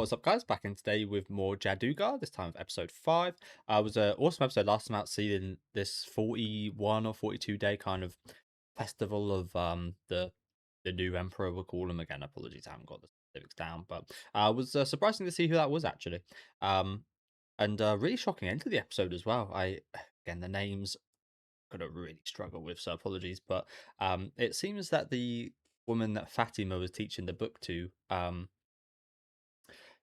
What's up, guys? Back in today with more Jaadugar, this time of episode 5. It was an awesome episode last time out, seeing this 41 or 42 day kind of festival of the new emperor, we'll call him. Again, apologies, I haven't got the specifics down, but it was surprising to see who that was actually. And really shocking end to the episode as well. Again, the names I'm gonna really struggle with, so apologies, but it seems that the woman that Fatima was teaching the book to,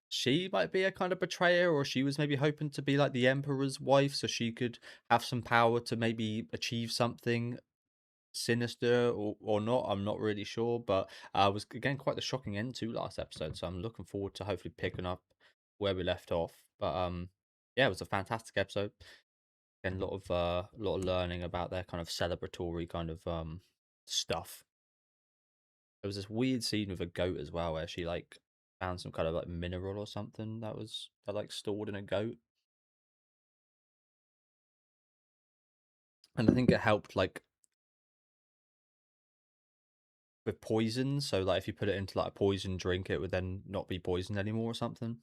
she might be a kind of betrayer, or she was maybe hoping to be like the emperor's wife so she could have some power to maybe achieve something sinister, or not. I'm not really sure, but was again quite the shocking end to last episode, so I'm looking forward to hopefully picking up where we left off. But yeah, it was a fantastic episode, and a lot of learning about their kind of celebratory kind of stuff. There was this weird scene with a goat as well, where she like found some kind of like mineral or something that like stored in a goat, and I think it helped like with poison. So like if you put it into like a poison drink, it would then not be poisoned anymore or something.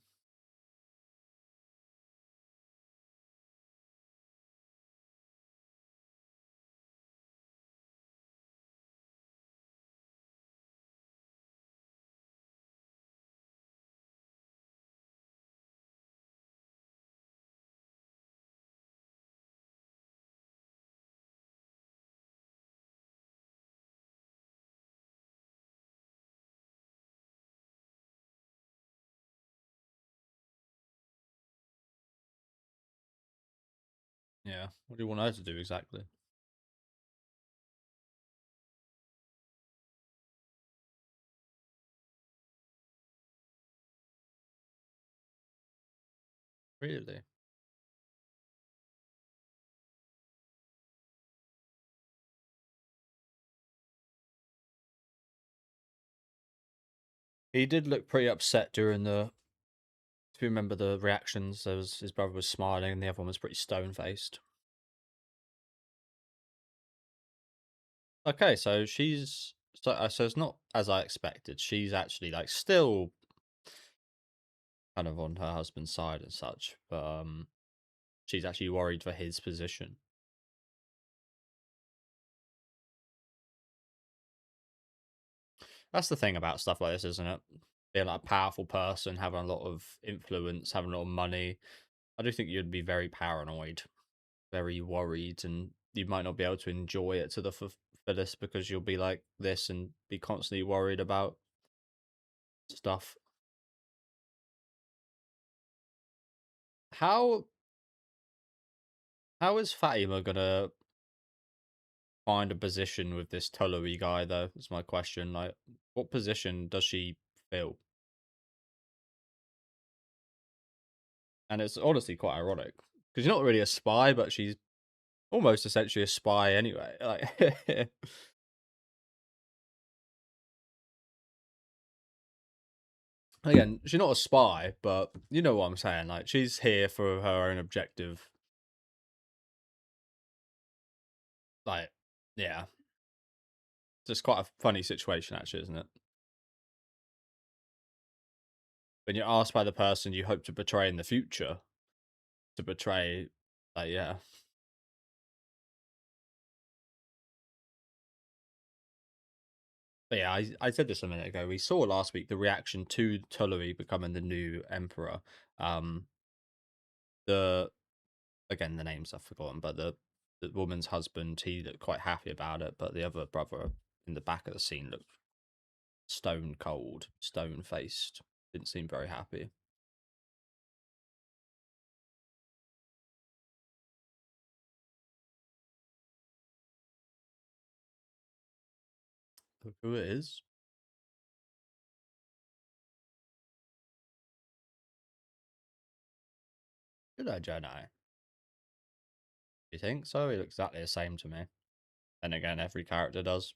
Yeah. What do you want her to do exactly? Really? He did look pretty upset during the. If you remember the reactions, there was his brother was smiling and the other one was pretty stone faced. Okay, so so it's not as I expected. She's actually like still kind of on her husband's side and such, but she's actually worried for his position. That's the thing about stuff like this, isn't it? Being like a powerful person, having a lot of influence, having a lot of money. I do think you'd be very paranoid, very worried, and you might not be able to enjoy it to the fullest because you'll be like this and be constantly worried about stuff. How how is Fatima gonna find a position with this Tullowy guy though? Is my question. Like, what position does she fill? And it's honestly quite ironic because you're not really a spy, but she's almost essentially a spy anyway. Like, again, she's not a spy, but you know what I'm saying. Like, she's here for her own objective. Like, yeah, it's just quite a funny situation, actually, isn't it? When you're asked by the person you hope to betray in the future to betray, like, yeah. But yeah, I said this a minute ago. We saw last week the reaction to Tullowy becoming the new emperor. Um, the again the names I've forgotten, but the woman's husband, he looked quite happy about it, but the other brother in the back of the scene looked stone cold, stone faced. Didn't seem very happy. Look who it is. Good I Jedi. You think so? He looks exactly the same to me. Then again, every character does.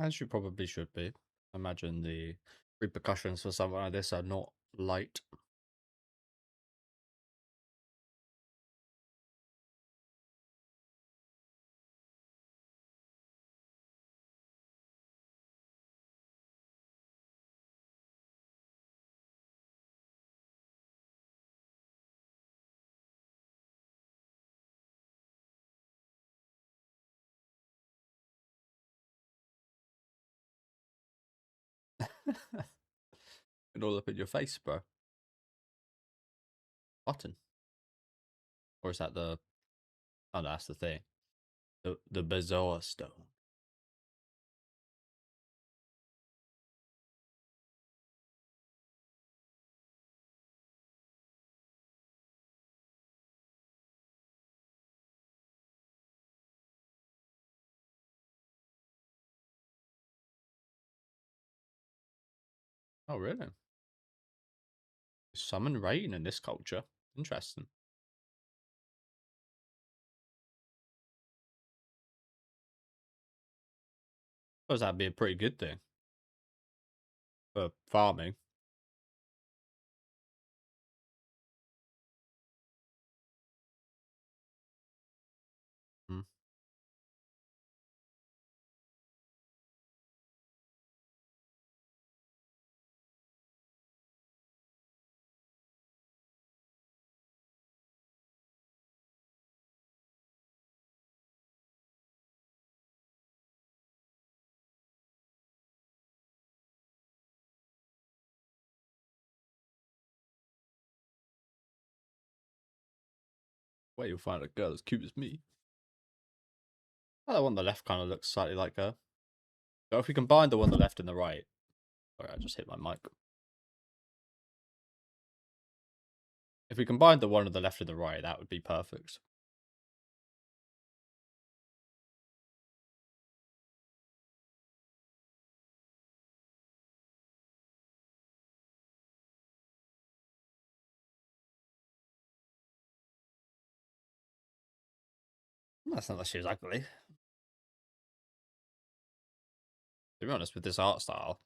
As you probably should be. Imagine the repercussions for something like this are not light. It all up in your face, bro. Button. Or is that the... Oh, no, that's the thing. The bizarre stone. Oh, really? Summon rain in this culture. Interesting. Suppose that'd be a pretty good thing for farming. Hmm. Where you'll find a girl as cute as me. Oh, the one on the left kind of looks slightly like her. So if we combine the one on the left and the right... Sorry, I just hit my mic. If we combined the one on the left and the right, that would be perfect. That's not that she was ugly. To be honest, with this art style,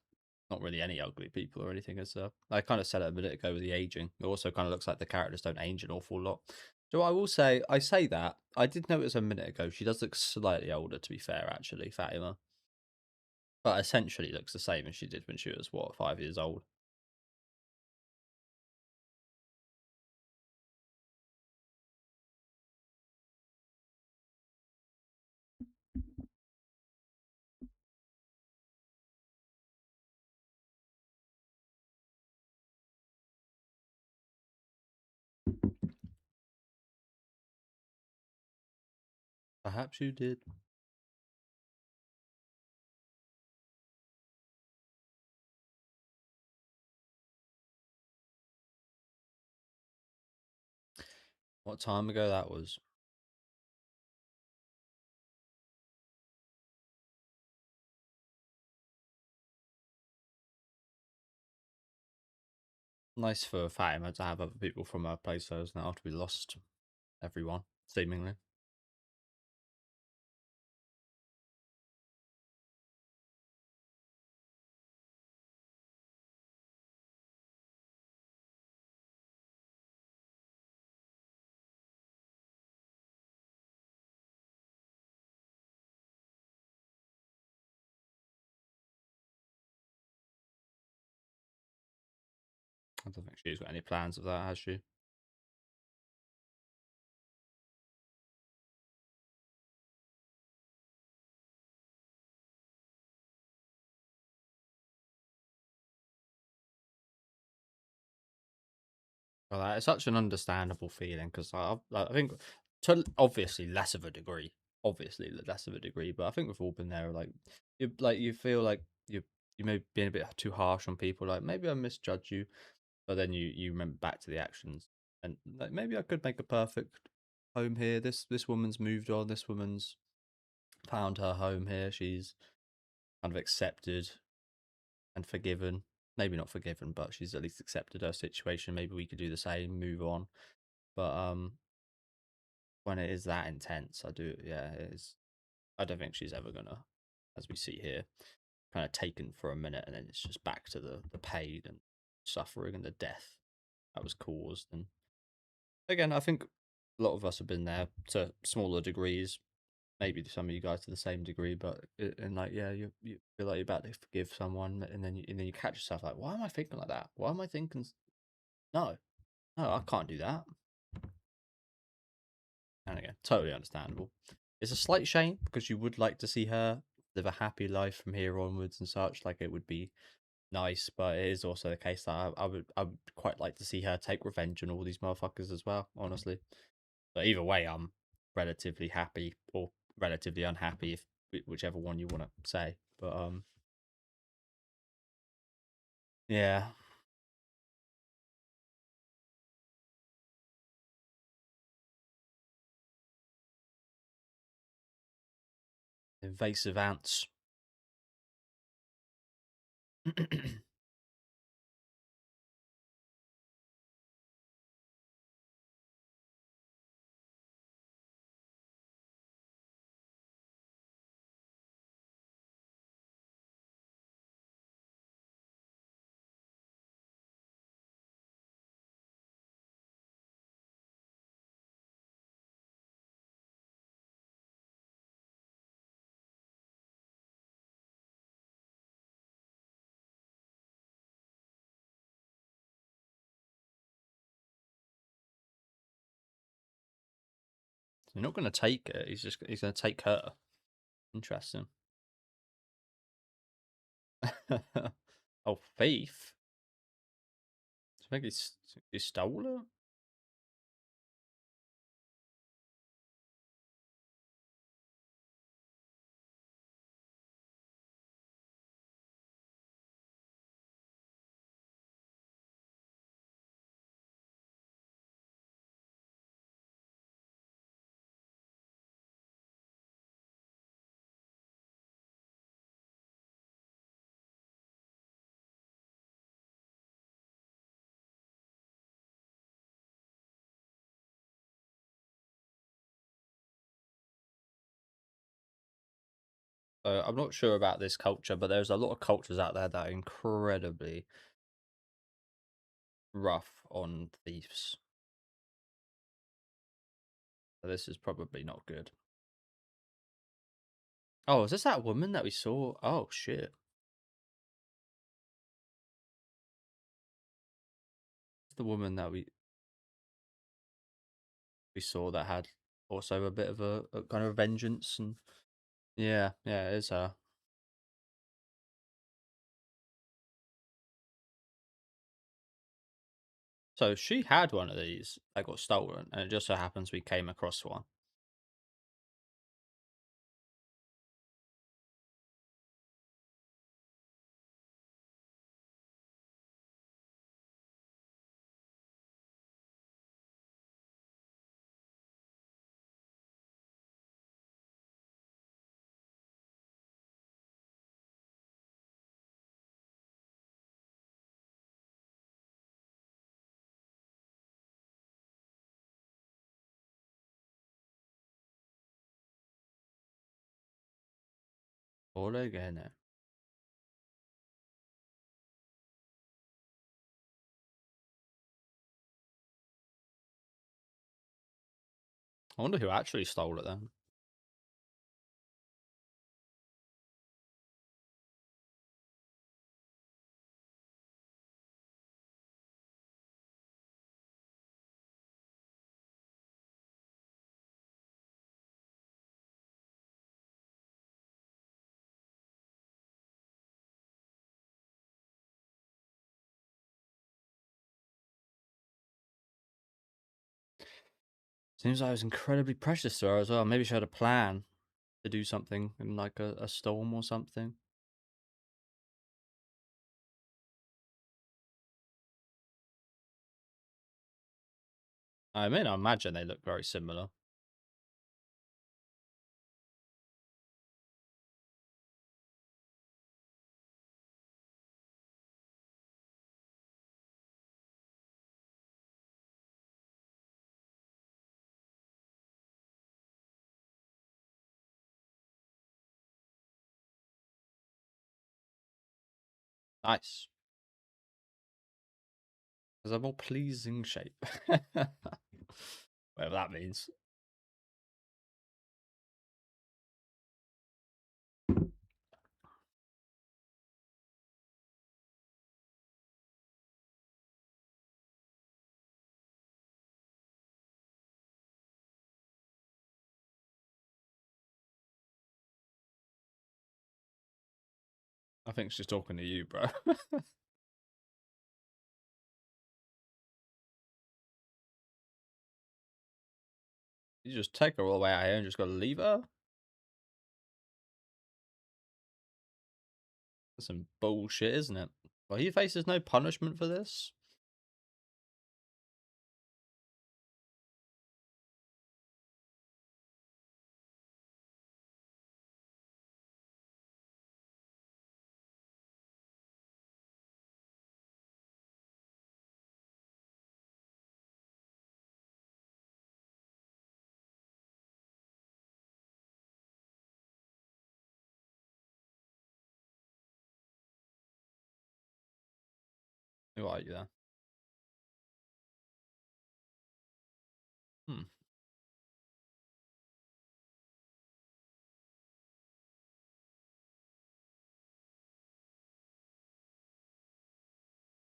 not really any ugly people or anything. As I kind of said it a minute ago with the aging. It also kind of looks like the characters don't age an awful lot. So I will say, I say that I did notice a minute ago. She does look slightly older, to be fair, actually, Fatima. But essentially looks the same as she did when she was what 5 years old. Perhaps you did. What time ago that was? Nice for Fatima to have other people from her playstyles now after we lost everyone, seemingly. I don't think she's got any plans of that, has she? Well, it's such an understandable feeling because I think to obviously less of a degree, obviously less of a degree, but I think we've all been there. You feel like you may be being a bit too harsh on people. Like maybe I misjudge you, but then you remember back to the actions and like maybe I could make a perfect home here. This woman's moved on. This woman's found her home here. She's kind of accepted and forgiven. Maybe not forgiven, but she's at least accepted her situation. Maybe we could do the same, move on. But when it is that intense, I do, yeah, it is. I don't think she's ever gonna, as we see here. kind of taken for a minute, and then it's just back to the pain and suffering and the death that was caused. And again, I think a lot of us have been there to smaller degrees. Maybe some of you guys to the same degree, but and like yeah, you feel like you're about to forgive someone, and then you catch yourself like, why am I thinking like that? Why am I thinking? No, no, I can't do that. And again, totally understandable. It's a slight shame because you would like to see her live a happy life from here onwards and such. Like it would be nice, but it is also the case that I would quite like to see her take revenge on all these motherfuckers as well. Honestly, but either way, I'm relatively happy or relatively unhappy, if whichever one you want to say. But yeah, invasive ants. You're not going to take it. He's going to take her. Interesting. Oh, thief. I think he stole her. I'm not sure about this culture, but there's a lot of cultures out there that are incredibly rough on thieves. So this is probably not good. Oh, is this that woman that we saw? Oh shit. It's the woman that we saw that had also a bit of a kind of vengeance and yeah, yeah, it is her. So she had one of these that got stolen, and it just so happens we came across one. All again. I wonder who actually stole it then. Seems like it was incredibly precious to her as well. Maybe she had a plan to do something in like a storm or something. I mean, I imagine they look very similar. Nice. There's a more pleasing shape. Whatever that means. I think she's talking to you, bro. You just take her all the way out here and just gotta leave her? That's some bullshit, isn't it? Well, he faces no punishment for this. Who are you then? Hmm.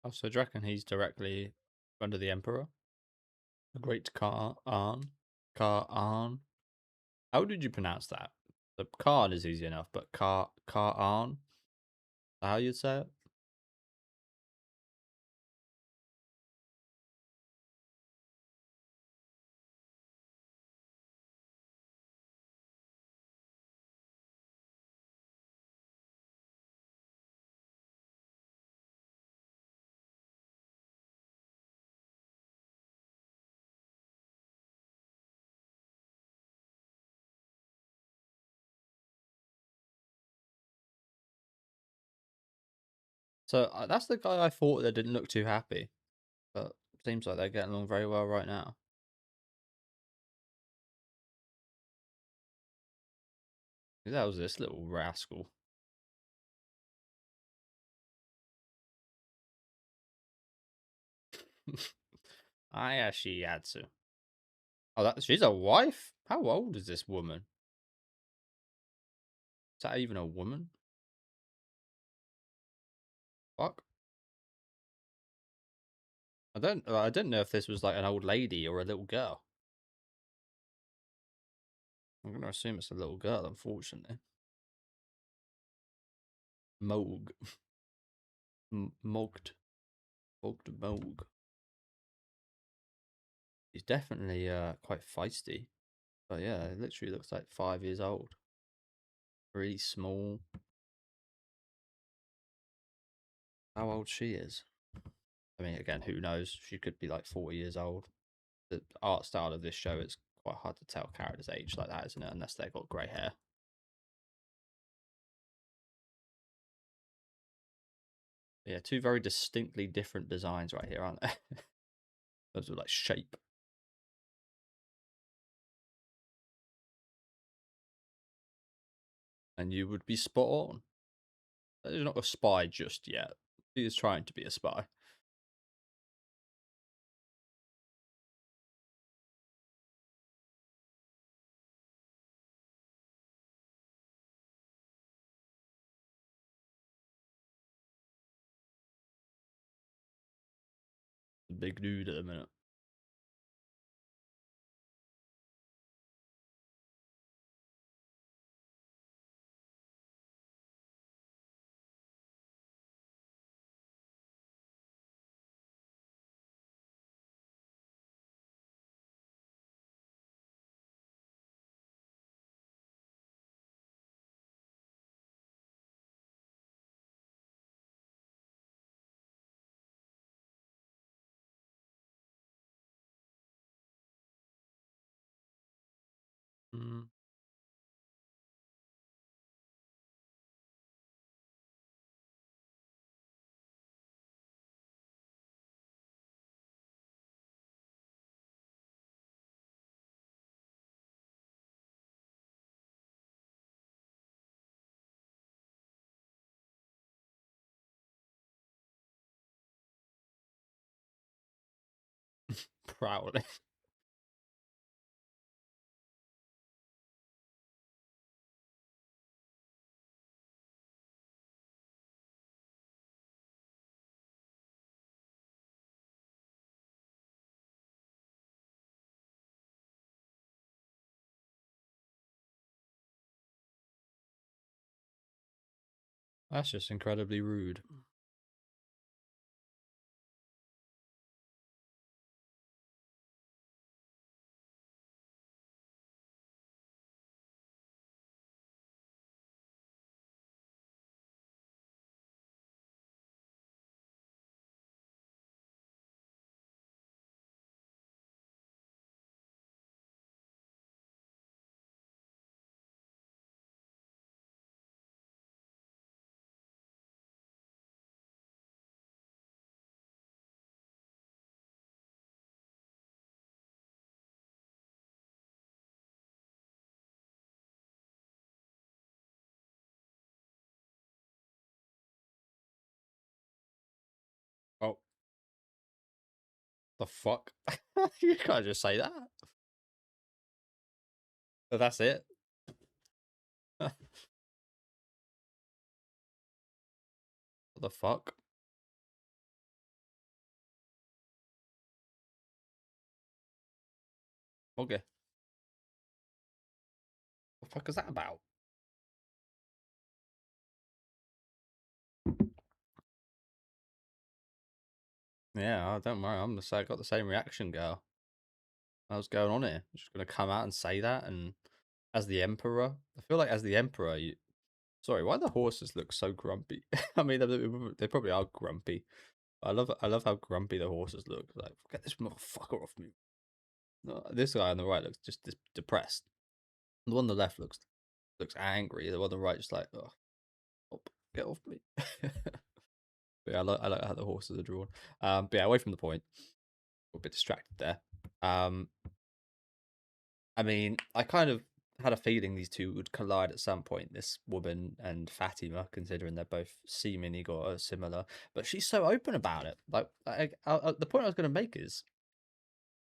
Oh, so do you reckon he's directly under the Emperor? The Great Khan? Khan? How did you pronounce that? The Khan is easy enough, but Khan? How you'd say it? So that's the guy I thought that didn't look too happy, but seems like they're getting along very well right now. That was this little rascal. Ayashiyatsu. Oh, she's a wife? How old is this woman? Is that even a woman? Fuck. I didn't know if this was like an old lady or a little girl. I'm gonna assume it's a little girl, unfortunately. Moog. Mogged. Mogged Moog. He's definitely quite feisty. But yeah, it literally looks like 5 years old. Really small. How old she is? I mean, again, who knows? She could be like 40 years old. The art style of this show is quite hard to tell characters' age like that, isn't it? Unless they've got grey hair. But yeah, two very distinctly different designs right here, aren't they? Those are like shape. And you would be spot on. He's not a spy just yet. He is trying to be a spy. The big dude at the minute. Mm. Proudly. That's just incredibly rude. Oh, the fuck? You can't just say that. But that's it. What the fuck? Okay. What the fuck is that about? Yeah, don't worry. I'm the same. I got the same reaction, girl. I was going on here. I'm just gonna come out and say that, and as the emperor, I feel like as the emperor, you. Sorry, why the horses look so grumpy? I mean, they probably are grumpy. I love how grumpy the horses look. Like, get this motherfucker off me. No, this guy on the right looks just depressed. The one on the left looks angry. The one on the right just like, oh, get off me. But yeah, I like how the horses are drawn. But yeah, away from the point. A bit distracted there. Um, I mean, I kind of had a feeling these two would collide at some point. This woman and Fatima, considering they're both seemingly got a similar, but she's so open about it. Like, the point I was going to make is,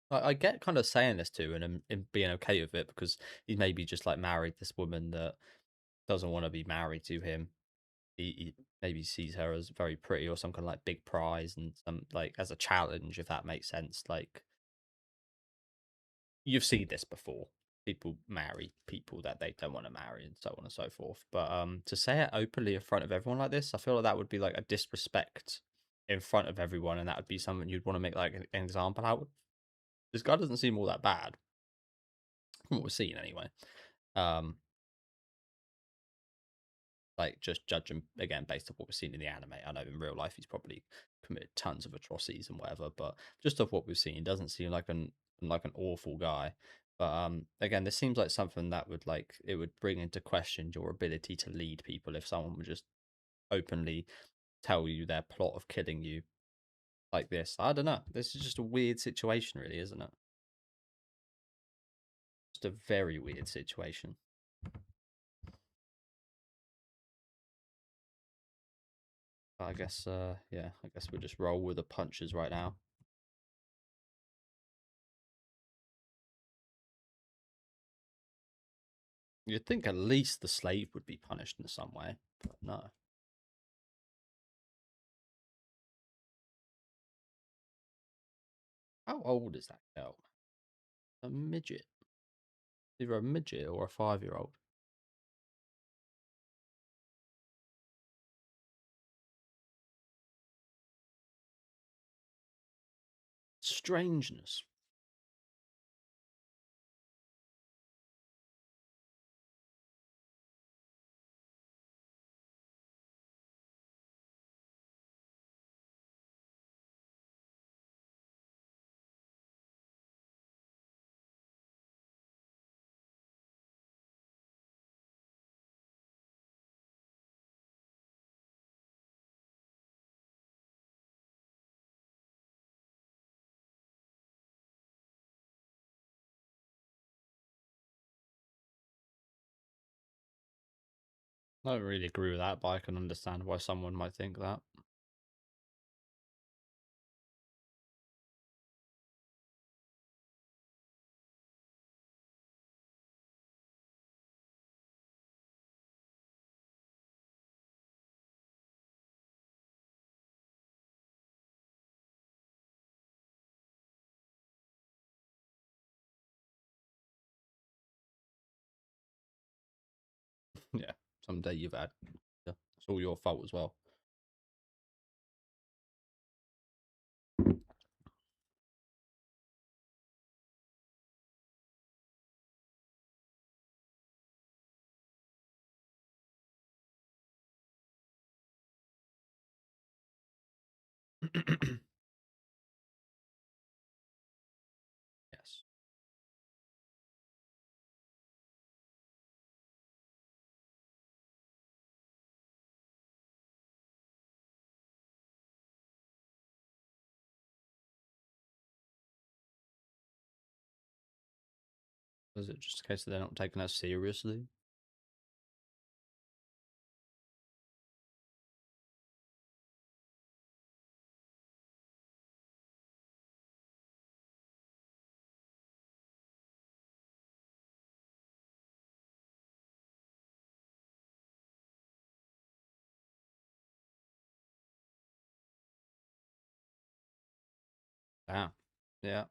I get kind of saying this to and being okay with it because he maybe just like married this woman that doesn't want to be married to him. He maybe sees her as very pretty or some kind of like big prize and some like as a challenge, if that makes sense. Like, you've seen this before. People marry people that they don't want to marry and so on and so forth. But to say it openly in front of everyone like this, I feel like that would be like a disrespect in front of everyone, and that would be something you'd want to make like an example out of. This guy doesn't seem all that bad from what we're seeing anyway. Um, like just judging again based on what we're seeing in the anime. I know in real life he's probably committed tons of atrocities and whatever, but just of what we've seen, he doesn't seem like an awful guy. But again, this seems like something that would like it would bring into question your ability to lead people if someone would just openly tell you their plot of killing you like this. I don't know. This is just a weird situation, really, isn't it? Just a very weird situation. I guess, yeah, I guess we'll just roll with the punches right now. You'd think at least the slave would be punished in some way, but no. How old is that girl? A midget. Either a midget or a 5-year-old. Strangeness. I don't really agree with that, but I can understand why someone might think that. some day you've had. Yeah, it's all your fault as well. Yes. Was it just a case that they're not taking us seriously? Ah, yeah.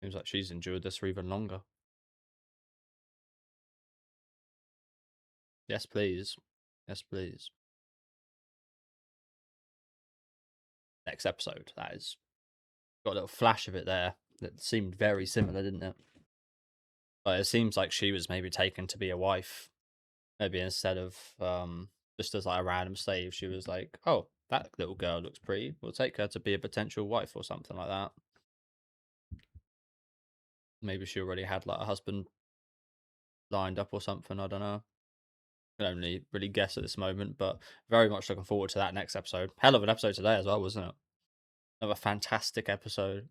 Seems like she's endured this for even longer. Yes, please. Yes, please. Next episode, that is. Got a little flash of it there. That seemed very similar, didn't it? But it seems like she was maybe taken to be a wife. Maybe instead of just as like a random slave, she was like, "Oh, that little girl looks pretty. We'll take her to be a potential wife or something like that." Maybe she already had like a husband lined up or something. I don't know. I can only really guess at this moment, but very much looking forward to that next episode. Hell of an episode today as well, wasn't it? Another fantastic episode.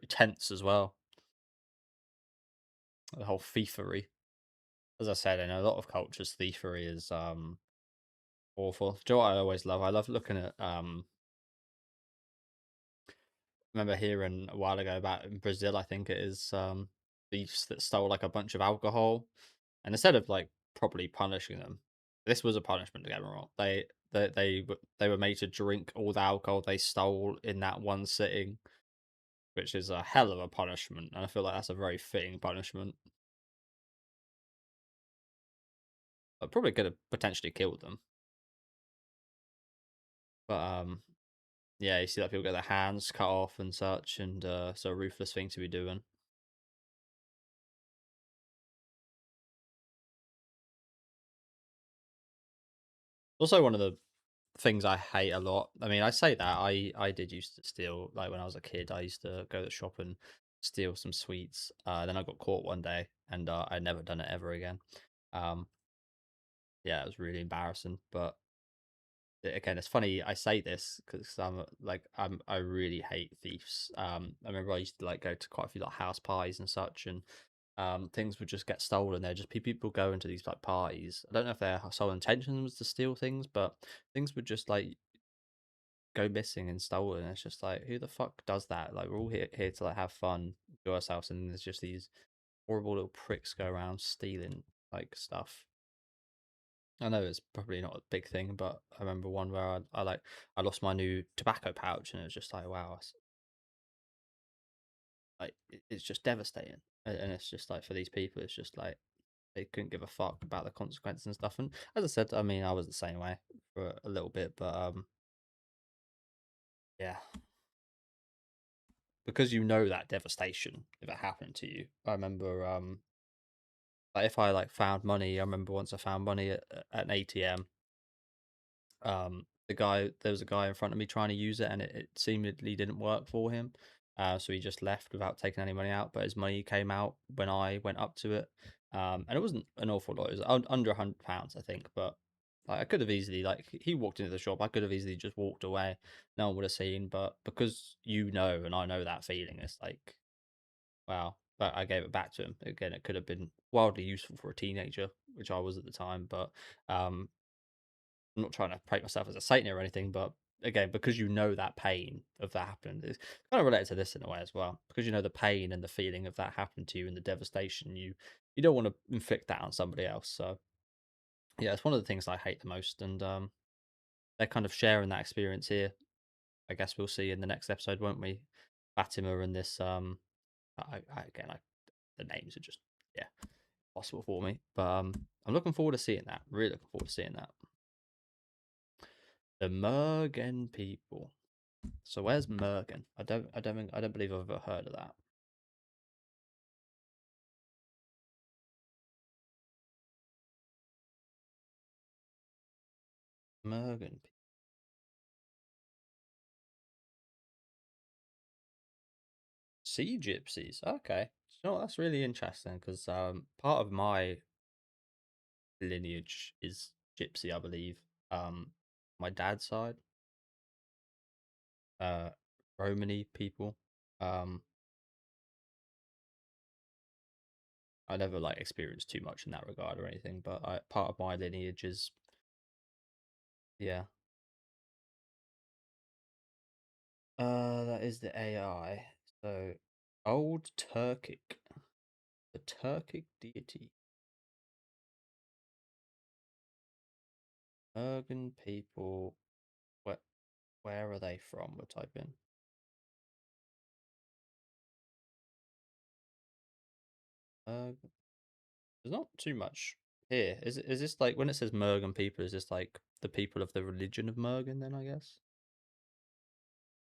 Tense as well. The whole thievery. As I said, in a lot of cultures, thievery is awful. Do you know what I always love? I love looking at remember hearing a while ago about in Brazil, I think it is thieves that stole like a bunch of alcohol, and instead of like properly punishing them, this was a punishment. To get me wrong, they were made to drink all the alcohol they stole in that one sitting, which is a hell of a punishment, and I feel like that's a very fitting punishment. I probably could have potentially killed them, but yeah, you see that people get their hands cut off and such, and so a ruthless thing to be doing. Also, one of the things I hate a lot. I mean, I say that I did used to steal like when I was a kid. I used to go to the shop and steal some sweets. Then I got caught one day, and I'd never done it ever again. Um, yeah, it was really embarrassing. But again, it's funny I say this because I really hate thieves. I remember I used to like go to quite a few like house parties and such, and things would just get stolen. There just people go into these like parties. I don't know if their sole intention was to steal things, but things would just like go missing and stolen. It's just like, who the fuck does that? Like, we're all here to like have fun, enjoy ourselves, and there's just these horrible little pricks go around stealing like stuff. I know it's probably not a big thing, but I remember one where I lost my new tobacco pouch, and it was just like, wow, it's just devastating. And it's just like for these people, it's just like they couldn't give a fuck about the consequences and stuff. And as I said, I mean, I was the same way for a little bit, but yeah, because you know that devastation if it happened to you. I remember like if I like found money, I remember once I found money at an ATM. There was a guy in front of me trying to use it, and it seemingly didn't work for him. So he just left without taking any money out. But his money came out when I went up to it, and it wasn't an awful lot. It was under £100, I think. But like, I could have easily like he walked into the shop. I could have easily just walked away. No one would have seen. But because you know, and I know that feeling, it's like wow. But I gave it back to him. Again, it could have been wildly useful for a teenager, which I was at the time. But um, I'm not trying to paint myself as a saint or anything, but again, because you know that pain of that happened, it's kind of related to this in a way as well. Because you know the pain and the feeling of that happened to you and the devastation, you don't want to inflict that on somebody else. So Yeah, it's one of the things I hate the most, and they're kind of sharing that experience here. I guess we'll see in the next episode, won't we? Fatima and this again, the names are just, yeah, possible for me. But I'm looking forward to seeing that. Really looking forward to seeing that. The Mergen people. So where's Mergen? I don't believe I've ever heard of that. Mergen sea gypsies. Okay, so that's really interesting because part of my lineage is gypsy, I believe. My dad's side, uh, Romany people. Um, I never like experienced too much in that regard or anything, but part of my lineage is, yeah. That is the AI. So old Turkic, the Turkic deity. Ergen people. Where where are they from? We'll type in. Erg. There's not too much here. Is this like when it says Mergen people? Is this like the people of the religion of Mergen? Then I guess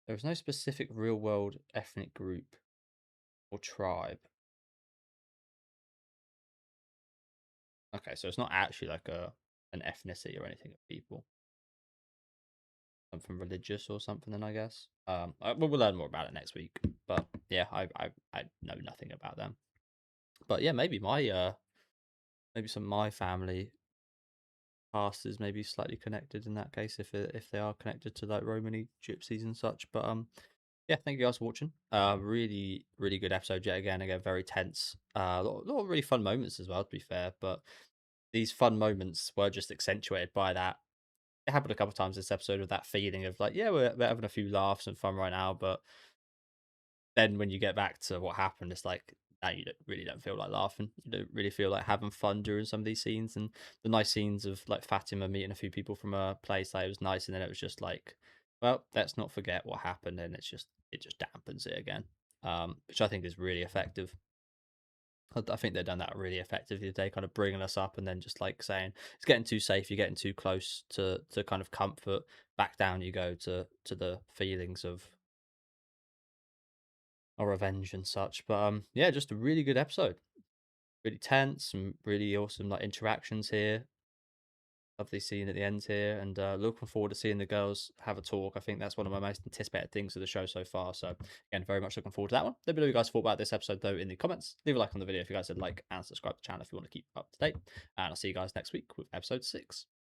there is no specific real world ethnic group or tribe. Okay, so it's not actually like a an ethnicity or anything of people. Something religious or something. Then I guess. We'll learn more about it next week. But yeah, I know nothing about them. But yeah, maybe my maybe some of my family past is maybe slightly connected in that case if they are connected to like Romany gypsies and such. But yeah, thank you guys for watching. Really good episode yet again. Again, very tense. A lot of really fun moments as well, to be fair. But these fun moments were just accentuated by that. It happened a couple of times this episode with that feeling of like, yeah, we're having a few laughs and fun right now, but then when you get back to what happened, it's like now you really don't feel like laughing. You don't really feel like having fun during some of these scenes. And the nice scenes of like Fatima meeting a few people from a place, like it was nice, and then it was just like, well, let's not forget what happened, and it just dampens it again, which I think is really effective. I think they've done that really effectively today, kind of bringing us up and then just like saying it's getting too safe, you're getting too close to kind of comfort. Back down you go to the feelings of or revenge and such. But yeah, just a really good episode. Really tense, some really awesome like interactions here. Lovely scene at the end here, and looking forward to seeing the girls have a talk. I think that's one of my most anticipated things of the show so far. So again, very much looking forward to that one. Let me know what you guys thought about this episode though in the comments. Leave a like on the video if you guys did like, and subscribe to the channel if you want to keep up to date. And I'll see you guys next week with episode 6.